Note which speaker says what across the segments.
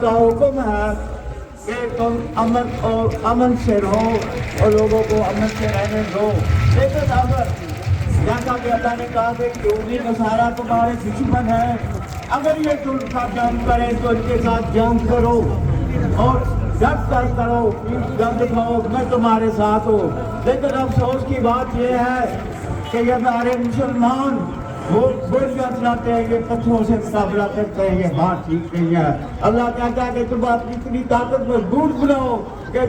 Speaker 1: کا حکم ہے کہ تم امن سے رہو اور لوگوں کو امن سے رہنے دو. لیکن اگر جیسا کہ اللہ نے کہا کہ یہودی نصارہ تمہارے دشمن ہے، اگر یہ تم کا جنگ کریں تو ان کے ساتھ جنگ کرو اور ڈٹ کر کرو، جنگ دکھاؤ، میں تمہارے ساتھ ہوں. لیکن افسوس کی بات یہ ہے کہ یہ ہمارے مسلمان وہ گولیاں چلاتے ہیں، یہ پتھروں سے مقابلہ کرتے ہیں. یہ بات ٹھیک نہیں ہے. اللہ کہتا ہے کہ تم اپنی اتنی طاقت مضبوط بناؤ کہ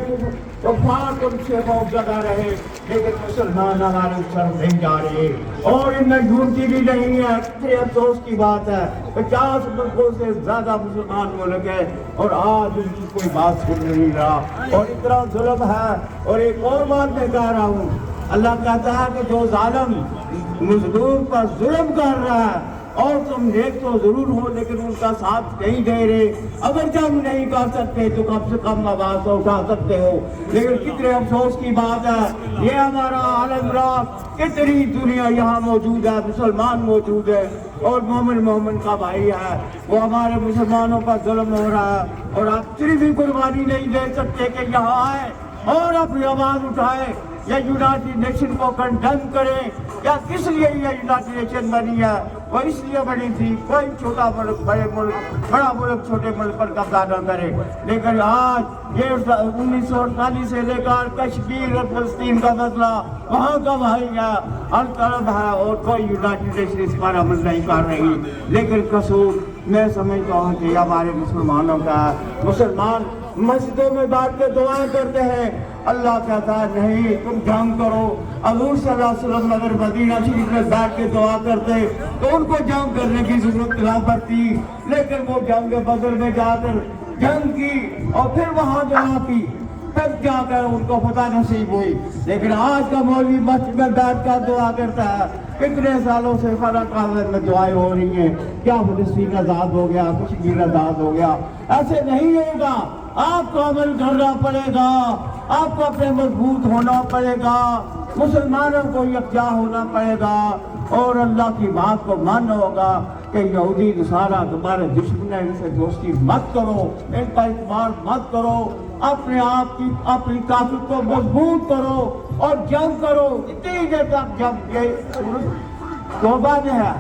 Speaker 1: کفار تم سے خوف زدہ رہے، لیکن مسلمان ہمارے طرف نہیں جا رہے اور ان میں ڈھونڈتی بھی نہیں ہے. کتنے افسوس کی بات ہے، 50 ملکوں سے زیادہ مسلمان ملک ہے اور آج ان کی کوئی بات سن نہیں رہا اور اتنا ظلم ہے. اور ایک اور بات میں کہہ رہا ہوں، اللہ کہتا ہے کہ جو ظالم مزدور پر ظلم کر رہا ہے اور تم نیک تو ضرور ہو لیکن ان کا ساتھ نہیں دے رہے، اگر جنگ نہیں کر سکتے تو کم سے کم آواز تو اٹھا سکتے ہو. لیکن کتنے افسوس کی بات ہے، یہ ہمارا عالم راہ، کتنی دنیا یہاں موجود ہے، مسلمان موجود ہے اور مومن کا بھائی ہے، وہ ہمارے مسلمانوں پر ظلم ہو رہا ہے اور آپ صرف بھی قربانی نہیں دے سکتے کہ یہاں آئے اور اپنی آواز اٹھائے یا یونائٹڈ نیشن کو کنڈیم کریں. یا کس لیے یہ یونائٹڈ نیشن بنی ہے؟ وہ اس لیے بنی تھی کوئی چھوٹا ملک بڑا ملک چھوٹے ملک پر قبضہ نہ کرے. لیکن آج یہ 1948 سے لے کر کشمیر اور فلسطین کا مسئلہ وہاں کا بھائی ہے، ہر طرف ہے اور کوئی یونائٹڈ نیشن اس پر عمل نہیں کر رہی. لیکن قصور میں سمجھتا ہوں کہ ہمارے مسلمانوں کا ہے. مسلمان مسجدوں میں بیٹھ کے دعائیں کرتے ہیں، اللہ کہتا ہے نہیں تم جنگ کرو. حضور صلی اللہ علیہ وسلم اگر مدینہ شریف میں بیٹھ کے دعا کرتے تو ان کو جنگ کرنے کی ضرورت نہ پڑتی، لیکن وہ جنگ بدر میں جا کر جنگ کی اور پھر وہاں دعا کی، تب جا کر ان کو فتح نصیب ہوئی. لیکن آج کا مولوی مسجد میں بیٹھ کر دعا کرتا ہے. کتنے سالوں سے خانہ کعبہ میں دعائیں ہو رہی ہیں، کیا فلسطین آزاد ہو گیا، کشمیر آزاد ہو گیا؟ ایسے نہیں ہوگا. آپ کو عمل کرنا پڑے گا، آپ کو اپنے مضبوط ہونا پڑے گا، مسلمانوں کو یکجا ہونا پڑے گا اور اللہ کی بات کو ماننا ہوگا کہ یہودی نصارہ تمہارے دشمن ہیں، ان سے دوستی مت کرو، ان کا اعتبار مت کرو، اپنے آپ کی اپنی طاقت کو مضبوط کرو اور جنگ کرو. اتنی دیر تک جب یہ توبہ میں ہے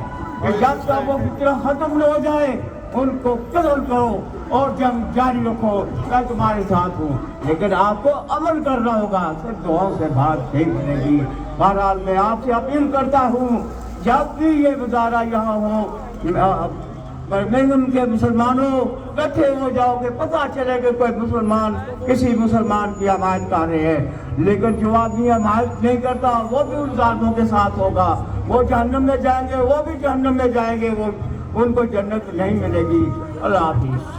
Speaker 1: کہ جب تک وہ فکر ختم نہ ہو جائے ان کو قتل کرو اور جنگ جاری رکھو، میں تمہارے ساتھ ہوں. لیکن آپ کو عمل کرنا ہوگا، صرف دعاؤں سے بات نہیں بنے گی. بہرحال میں آپ سے اپیل کرتا ہوں، جب بھی یہ مظاہرہ یہاں ہو برمنگھم کے مسلمانوں اکٹھے ہو جاؤ کہ پتہ چلے کہ کوئی مسلمان کسی مسلمان کی حمایت کر رہے ہیں. لیکن جو آدمی حمایت نہیں کرتا وہ بھی ان ظالموں کے ساتھ ہوگا، وہ جہنم میں جائیں گے، وہ بھی جہنم میں جائیں گے، وہ ان کو جنت نہیں ملے گی. اللہ حافظ.